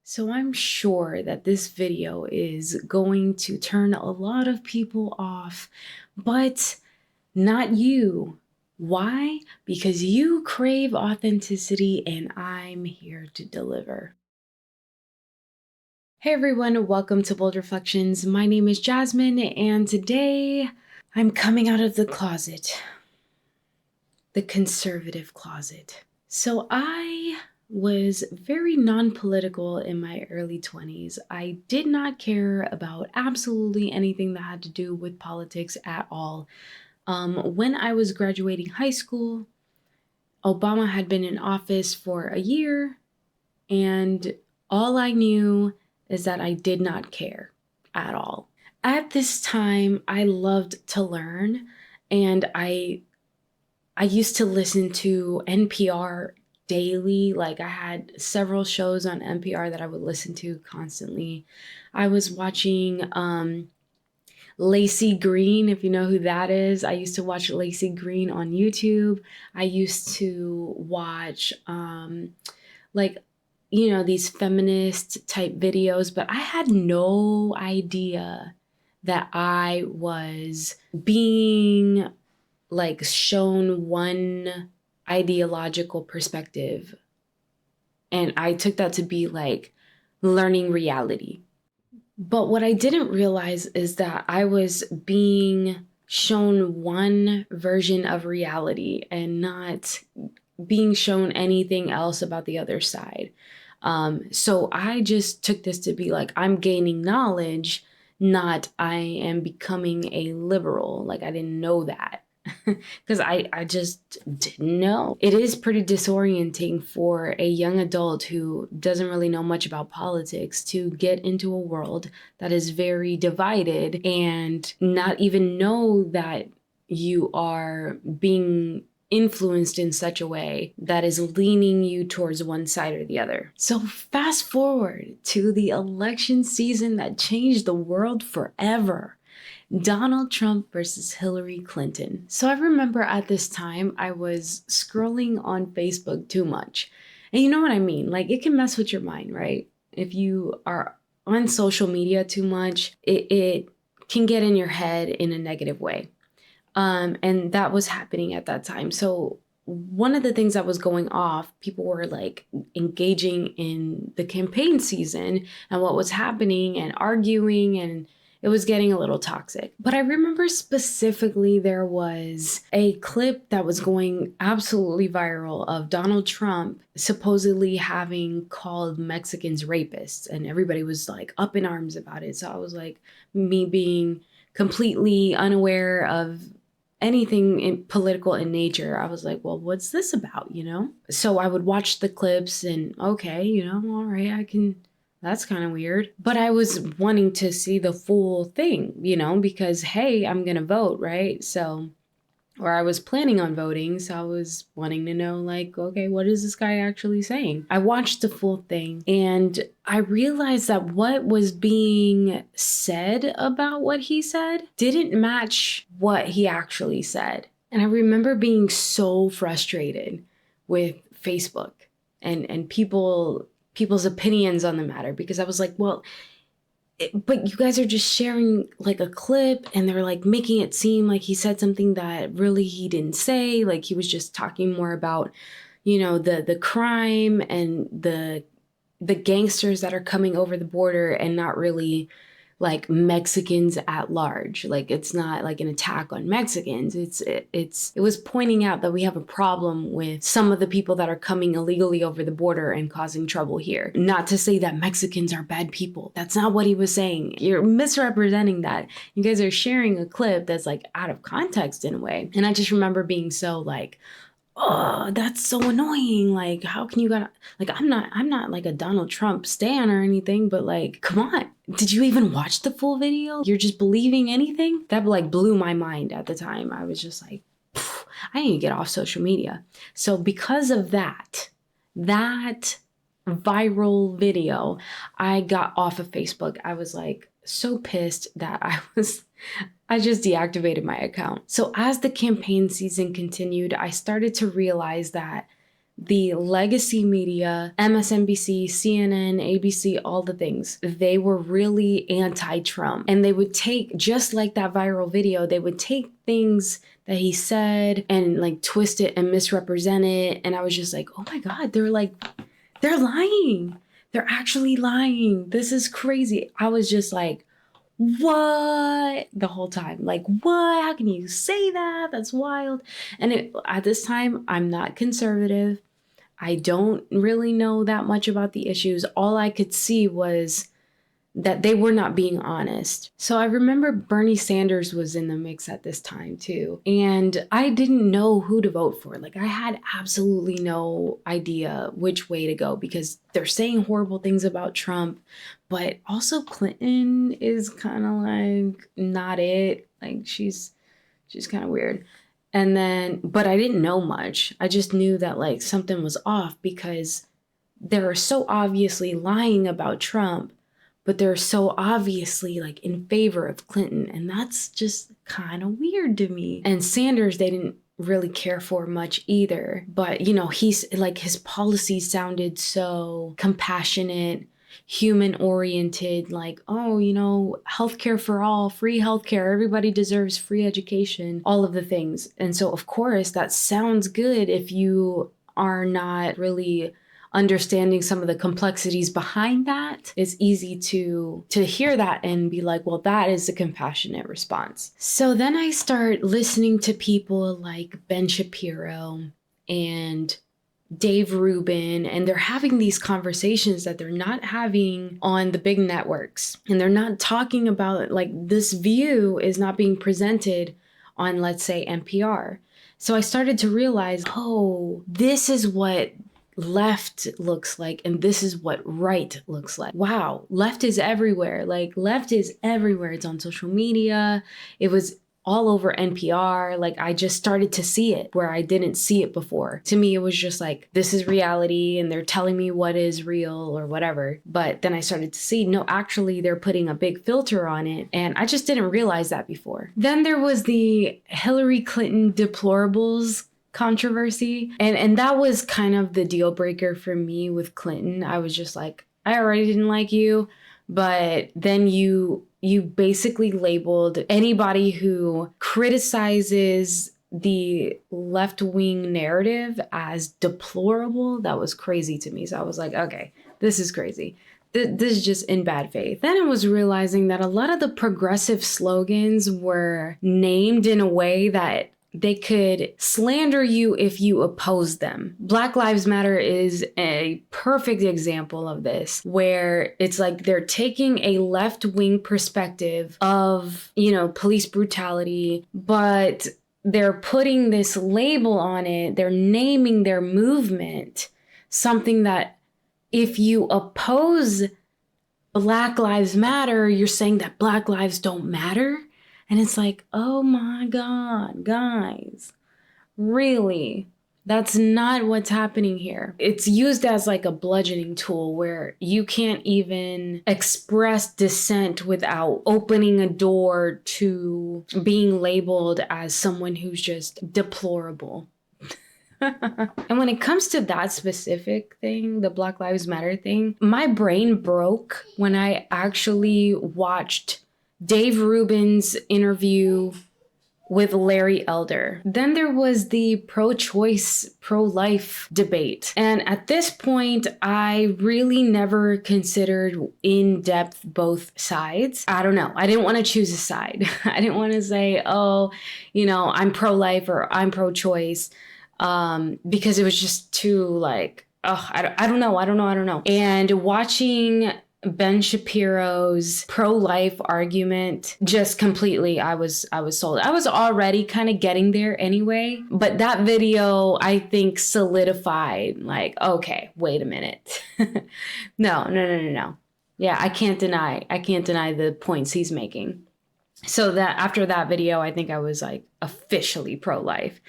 So I'm sure that this video is going to turn a lot of people off, but not you. Why? Because you crave authenticity and I'm here to deliver. Hey everyone, welcome to Bold Reflections. My name is Jasmine and today I'm coming out of the closet, the conservative closet. So I was very non-political in my early 20s. I did not care about absolutely anything that had to do with politics at all. When I was graduating high school, Obama had been in office for a year, and all I knew is that I did not care at all. At this time, I loved to learn, and I used to listen to NPR daily. Like I had several shows on NPR that I would listen to constantly. I was watching Lacey Green, if you know who that is. I used to watch Lacey Green on YouTube. I used to watch like these feminist type videos, but I had no idea that I was being like shown one ideological perspective. And I took that to be like learning reality. But what I didn't realize is that I was being shown one version of reality and not being shown anything else about the other side. So I just took this to be like, I'm gaining knowledge, not I am becoming a liberal. Like I didn't know that. Because I just didn't know. It is pretty disorienting for a young adult who doesn't really know much about politics to get into a world that is very divided and not even know that you are being influenced in such a way that is leaning you towards one side or the other. So fast forward to the election season that changed the world forever. Donald Trump versus Hillary Clinton. So I remember at this time I was scrolling on Facebook too much. And you know what I mean? Like it can mess with your mind, right? If you are on social media too much, it can get in your head in a negative way. And that was happening at that time. So one of the things that was going off, people were like engaging in the campaign season and what was happening and arguing, and it was getting a little toxic. But I remember specifically there was a clip that was going absolutely viral of Donald Trump supposedly having called Mexicans rapists, and everybody was like up in arms about it. So I was like, me being completely unaware of anything political in nature, I was like, well, what's this about, So I would watch the clips and okay, all right, that's kind of weird. But I was wanting to see the full thing, because hey, I'm going to vote, right? So, or I was planning on voting, so I was wanting to know, like, okay, what is this guy actually saying? I watched the full thing and I realized that what was being said about what he said didn't match what he actually said. And I remember being so frustrated with Facebook and people's opinions on the matter, because I was like, well, but you guys are just sharing like a clip and they're like making it seem like he said something that really he didn't say. Like he was just talking more about, the crime and the gangsters that are coming over the border, and not really like Mexicans at large. Like it's not like an attack on Mexicans. It was pointing out that we have a problem with some of the people that are coming illegally over the border and causing trouble here. Not to say that Mexicans are bad people. That's not what he was saying. You're misrepresenting that. You guys are sharing a clip that's like out of context in a way. And I just remember being so like, oh, that's so annoying. Like, how can you like, I'm not like a Donald Trump stan or anything, but like, come on. Did you even watch the full video? You're just believing anything? That like blew my mind at the time. I was just like, I need to get off social media. So because of that viral video, I got off of Facebook. I was like so pissed that I just deactivated my account. So as the campaign season continued, I started to realize that the legacy media, MSNBC, CNN, ABC, all the things, they were really anti-Trump. And they would take, just like that viral video, they would take things that he said and like twist it and misrepresent it. And I was just like, oh my God, they're lying. They're actually lying. This is crazy. I was just like, what? The whole time. Like, what? How can you say that? That's wild. And at this time, I'm not conservative. I don't really know that much about the issues. All I could see was that they were not being honest. So I remember Bernie Sanders was in the mix at this time too. And I didn't know who to vote for. Like, I had absolutely no idea which way to go because they're saying horrible things about Trump, but also Clinton is kind of like not it. Like she's kind of weird. And then, but I didn't know much. I just knew that like something was off because they're so obviously lying about Trump, but they're so obviously like in favor of Clinton. And that's just kind of weird to me. And Sanders, they didn't really care for much either. But, you know, he's like, his policies sounded so compassionate, human oriented, like, oh, you know, healthcare for all, free healthcare, everybody deserves free education, all of the things. And so, of course, that sounds good if you are not really understanding some of the complexities behind that. It's easy to hear that and be like, well, that is a compassionate response. So then I start listening to people like Ben Shapiro and Dave Rubin, and they're having these conversations that they're not having on the big networks. And they're not talking about, like, this view is not being presented on, let's say, NPR. So I started to realize, oh, this is what left looks like, and this is what right looks like. Wow, left is everywhere. Like, left is everywhere. It's on social media. It was all over NPR. Like, I just started to see it where I didn't see it before. To me, it was just like, this is reality and they're telling me what is real or whatever. But then I started to see, no, actually, they're putting a big filter on it. And I just didn't realize that before. Then there was the Hillary Clinton deplorables controversy. And that was kind of the deal breaker for me with Clinton. I was just like, I already didn't like you, but then you basically labeled anybody who criticizes the left-wing narrative as deplorable. That was crazy to me. So I was like, okay, this is crazy. This is just in bad faith. Then I was realizing that a lot of the progressive slogans were named in a way that they could slander you if you oppose them. Black Lives Matter is a perfect example of this, where it's like they're taking a left-wing perspective of, you know, police brutality, but they're putting this label on it. They're naming their movement something that if you oppose Black Lives Matter, you're saying that Black lives don't matter. And it's like, oh my God, guys, really? That's not what's happening here. It's used as like a bludgeoning tool where you can't even express dissent without opening a door to being labeled as someone who's just deplorable. And when it comes to that specific thing, the Black Lives Matter thing, my brain broke when I actually watched Dave Rubin's interview with Larry Elder. Then there was the pro-choice, pro-life debate. And at this point, I really never considered in depth both sides. I don't know. I didn't want to choose a side. I didn't want to say, oh, you know, I'm pro-life or I'm pro-choice, because it was just too like, oh, I don't know. And watching Ben Shapiro's pro-life argument just completely, I was sold. I was already kind of getting there anyway, but that video I think solidified like, okay, wait a minute. No. Yeah, I can't deny the points he's making. So that after that video, I think I was like officially pro-life.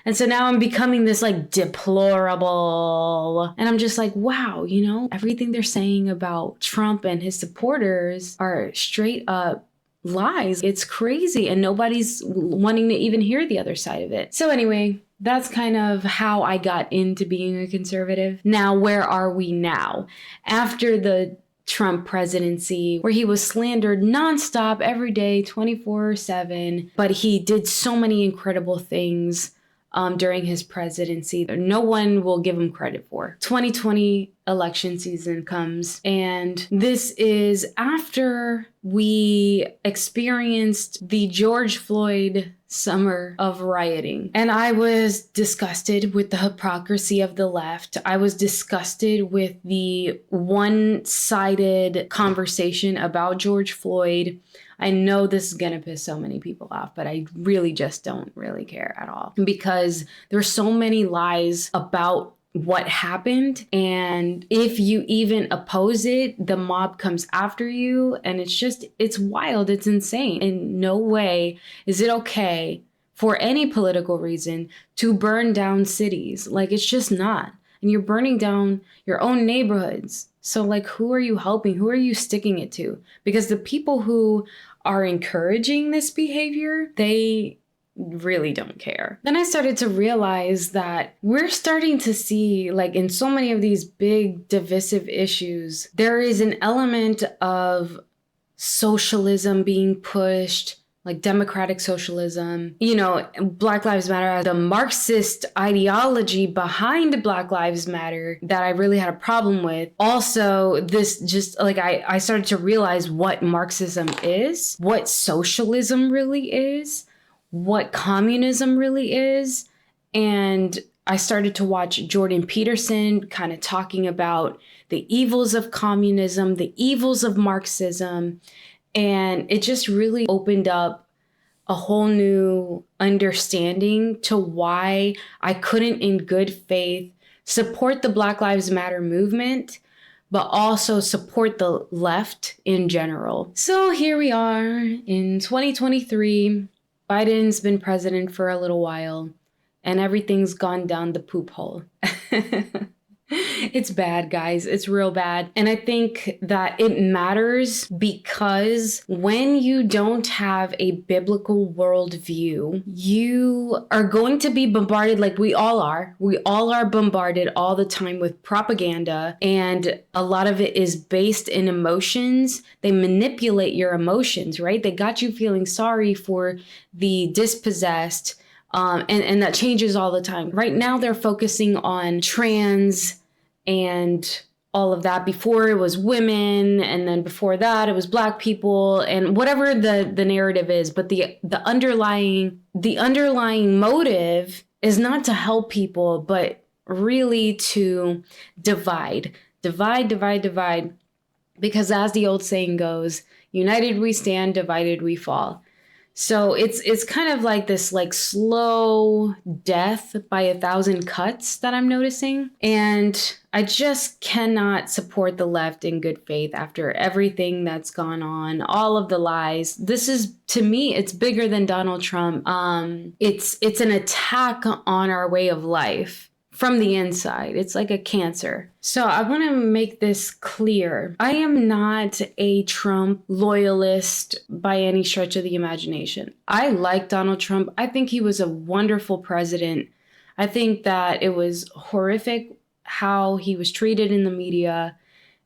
And so now I'm becoming this like deplorable. And I'm just like, wow, you know, everything they're saying about Trump and his supporters are straight up lies. It's crazy, and nobody's wanting to even hear the other side of it. So anyway, that's kind of how I got into being a conservative. Now, where are we now? After the Trump presidency, where he was slandered nonstop every day, 24/7, but he did so many incredible things during his presidency that no one will give him credit for. 2020 election season comes, and this is after we experienced the George Floyd summer of rioting. And I was disgusted with the hypocrisy of the left. I was disgusted with the one-sided conversation about George Floyd. I know this is going to piss so many people off, but I really just don't really care at all, because there's so many lies about what happened. And if you even oppose it, the mob comes after you. And it's wild. It's insane. In no way is it okay for any political reason to burn down cities. Like, it's just not. And you're burning down your own neighborhoods. So like, who are you helping? Who are you sticking it to? Because the people who are encouraging this behavior, they really don't care. Then I started to realize that we're starting to see, like, in so many of these big divisive issues, there is an element of socialism being pushed, like democratic socialism. You know, Black Lives Matter, the Marxist ideology behind Black Lives Matter that I really had a problem with. Also, this just like, I started to realize what Marxism is, what socialism really is, what communism really is. And I started to watch Jordan Peterson kind of talking about the evils of communism, the evils of Marxism. And it just really opened up a whole new understanding to why I couldn't in good faith support the Black Lives Matter movement, but also support the left in general. So here we are in 2023. Biden's been president for a little while, and everything's gone down the poop hole. It's bad, guys. It's real bad. And I think that it matters because when you don't have a biblical worldview, you are going to be bombarded, like we all are. We all are bombarded all the time with propaganda, and a lot of it is based in emotions. They manipulate your emotions, right? They got you feeling sorry for the dispossessed. And that changes all the time. Right now, they're focusing on trans and all of that. Before it was women, and then before that it was Black people, and whatever the narrative is. But the underlying motive is not to help people, but really to divide. Because as the old saying goes, united we stand, divided we fall. So it's kind of like this like slow death by 1,000 cuts that I'm noticing. And I just cannot support the left in good faith after everything that's gone on, all of the lies. This is, to me, it's bigger than Donald Trump. It's an attack on our way of life from the inside. It's like a cancer. So I want to make this clear. I am not a Trump loyalist by any stretch of the imagination. I like Donald Trump. I think he was a wonderful president. I think that it was horrific how he was treated in the media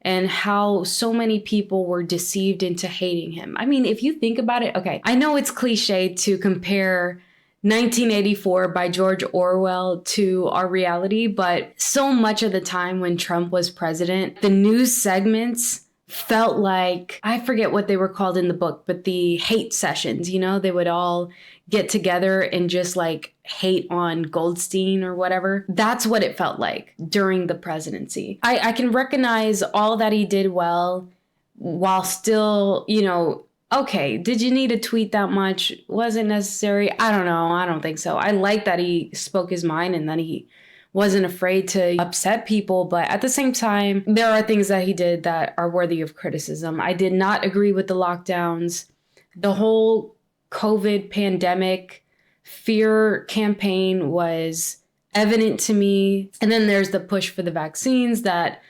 and how so many people were deceived into hating him. I mean, if you think about it, okay, I know it's cliche to compare 1984 by George Orwell to our reality, but so much of the time when Trump was president, the news segments felt like, I forget what they were called in the book, but the hate sessions, you know, they would all get together and just like hate on Goldstein or whatever. That's what it felt like during the presidency. I can recognize all that he did well while still, you know, okay, did you need to tweet that much? Was it necessary? I don't know. I don't think so. I like that he spoke his mind and that he wasn't afraid to upset people. But at the same time, there are things that he did that are worthy of criticism. I did not agree with the lockdowns. The whole COVID pandemic fear campaign was evident to me. And then there's the push for the vaccines that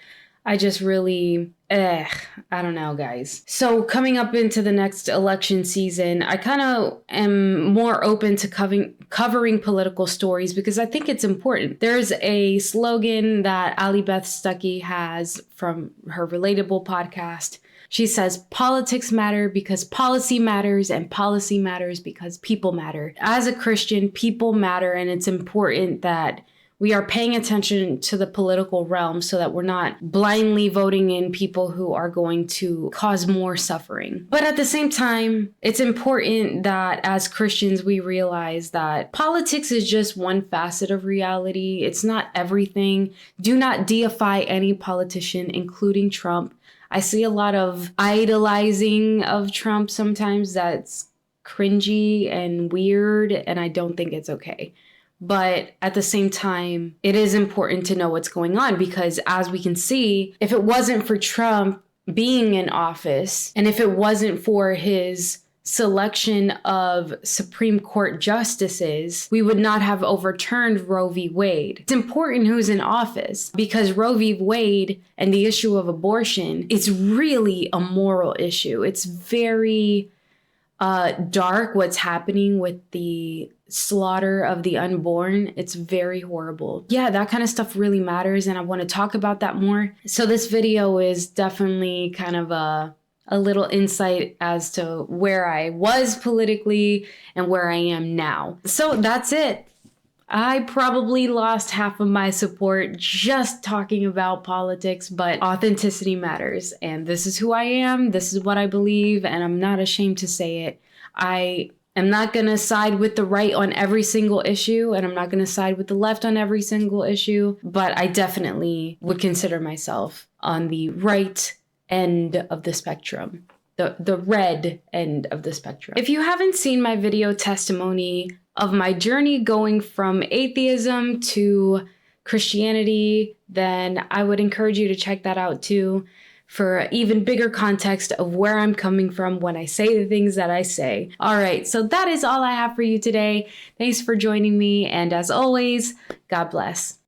I just really I don't know, guys. So coming up into the next election season, I kind of am more open to covering political stories because I think it's important. There's a slogan that Ali Beth Stuckey has from her Relatable podcast. She says, politics matter because policy matters, and policy matters because people matter. As a Christian, people matter, and it's important that we are paying attention to the political realm so that we're not blindly voting in people who are going to cause more suffering. But at the same time, it's important that as Christians, we realize that politics is just one facet of reality. It's not everything. Do not deify any politician, including Trump. I see a lot of idolizing of Trump sometimes that's cringy and weird, and I don't think it's okay. But at the same time, it is important to know what's going on because as we can see, if it wasn't for Trump being in office and if it wasn't for his selection of Supreme Court justices, we would not have overturned Roe v. Wade. It's important who's in office because Roe v. Wade and the issue of abortion is really a moral issue. It's very dark what's happening with the slaughter of the unborn. It's very horrible. Yeah, that kind of stuff really matters, and I want to talk about that more. So this video is definitely kind of a little insight as to where I was politically and where I am now. So that's it. I probably lost half of my support just talking about politics, but authenticity matters. And this is who I am. This is what I believe. And I'm not ashamed to say it. I am not going to side with the right on every single issue. And I'm not going to side with the left on every single issue. But I definitely would consider myself on the right end of the spectrum. The red end of the spectrum. If you haven't seen my video testimony of my journey going from atheism to Christianity, then I would encourage you to check that out too for even bigger context of where I'm coming from when I say the things that I say. All right, so that is all I have for you today. Thanks for joining me, and as always, God bless.